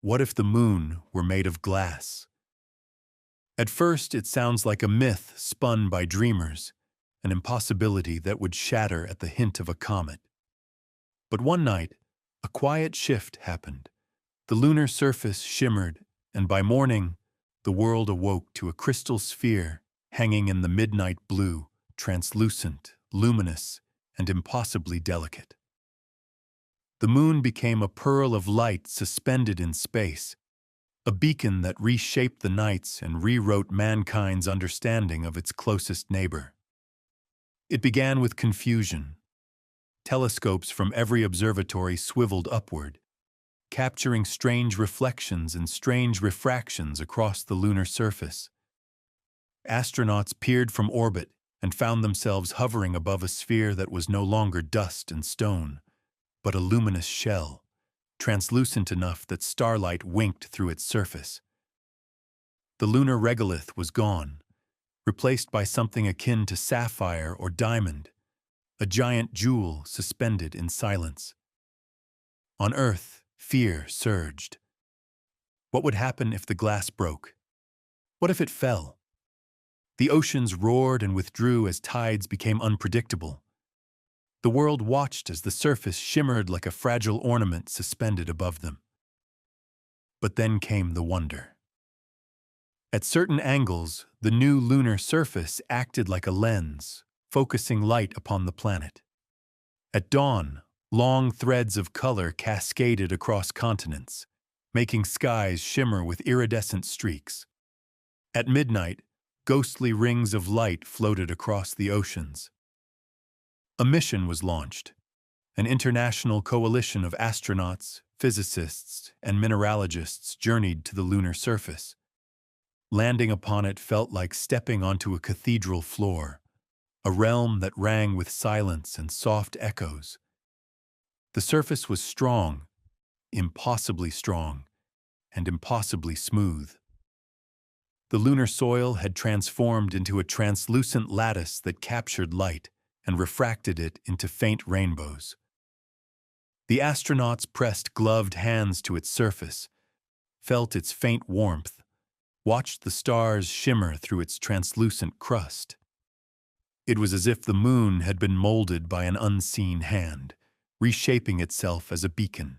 What if the moon were made of glass? At first, it sounds like a myth spun by dreamers, an impossibility that would shatter at the hint of a comet. But one night, a quiet shift happened. The lunar surface shimmered, and by morning, the world awoke to a crystal sphere hanging in the midnight blue, translucent, luminous, and impossibly delicate. The moon became a pearl of light suspended in space, a beacon that reshaped the nights and rewrote mankind's understanding of its closest neighbor. It began with confusion. Telescopes from every observatory swiveled upward, capturing strange reflections and strange refractions across the lunar surface. Astronauts peered from orbit and found themselves hovering above a sphere that was no longer dust and stone, but a luminous shell, translucent enough that starlight winked through its surface. The lunar regolith was gone, replaced by something akin to sapphire or diamond, a giant jewel suspended in silence. On Earth, fear surged. What would happen if the glass broke? What if it fell? The oceans roared and withdrew as tides became unpredictable. The world watched as the surface shimmered like a fragile ornament suspended above them. But then came the wonder. At certain angles, the new lunar surface acted like a lens, focusing light upon the planet. At dawn, long threads of color cascaded across continents, making skies shimmer with iridescent streaks. At midnight, ghostly rings of light floated across the oceans. A mission was launched. An international coalition of astronauts, physicists, and mineralogists journeyed to the lunar surface. Landing upon it felt like stepping onto a cathedral floor, a realm that rang with silence and soft echoes. The surface was strong, impossibly strong, and impossibly smooth. The lunar soil had transformed into a translucent lattice that captured light and refracted it into faint rainbows. The astronauts pressed gloved hands to its surface, felt its faint warmth, watched the stars shimmer through its translucent crust. It was as if the moon had been molded by an unseen hand, reshaping itself as a beacon.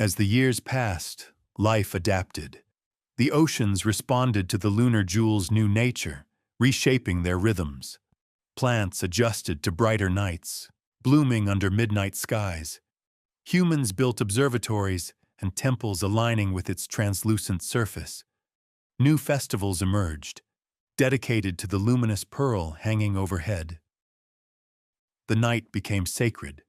As the years passed, life adapted. The oceans responded to the lunar jewel's new nature, reshaping their rhythms. Plants adjusted to brighter nights, blooming under midnight skies. Humans built observatories and temples aligning with its translucent surface. New festivals emerged, dedicated to the luminous pearl hanging overhead. The night became sacred,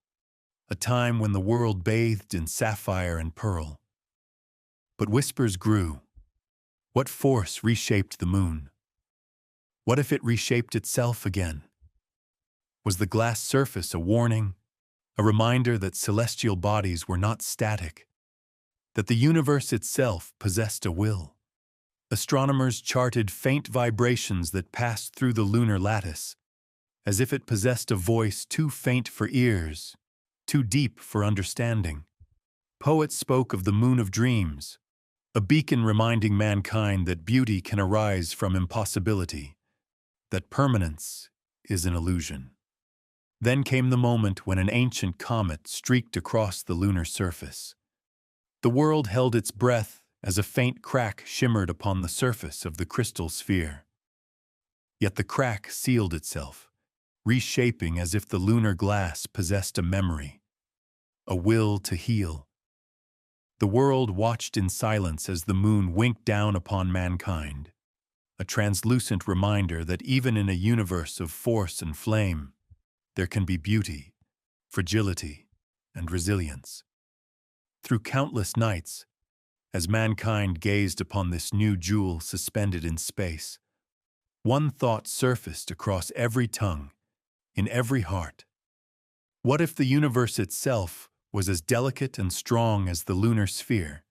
a time when the world bathed in sapphire and pearl. But whispers grew. What force reshaped the moon? What if it reshaped itself again? Was the glass surface a warning, a reminder that celestial bodies were not static, that the universe itself possessed a will? Astronomers charted faint vibrations that passed through the lunar lattice, as if it possessed a voice too faint for ears, too deep for understanding. Poets spoke of the moon of dreams, a beacon reminding mankind that beauty can arise from impossibility, that permanence is an illusion. Then came the moment when an ancient comet streaked across the lunar surface. The world held its breath as a faint crack shimmered upon the surface of the crystal sphere. Yet the crack sealed itself, reshaping as if the lunar glass possessed a memory, a will to heal. The world watched in silence as the moon winked down upon mankind, a translucent reminder that even in a universe of force and flame, there can be beauty, fragility, and resilience. Through countless nights, as mankind gazed upon this new jewel suspended in space, one thought surfaced across every tongue, in every heart. What if the universe itself was as delicate and strong as the lunar sphere?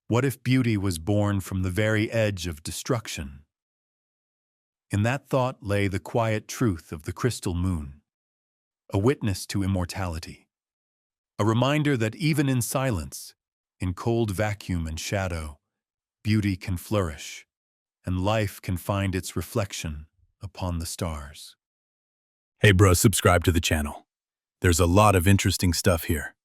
What if beauty was born from the very edge of destruction? In that thought lay the quiet truth of the crystal moon, a witness to immortality, a reminder that even in silence, In cold vacuum and shadow, beauty can flourish, and life can find its reflection upon the stars. Hey bro, subscribe to the channel. There's a lot of interesting stuff here.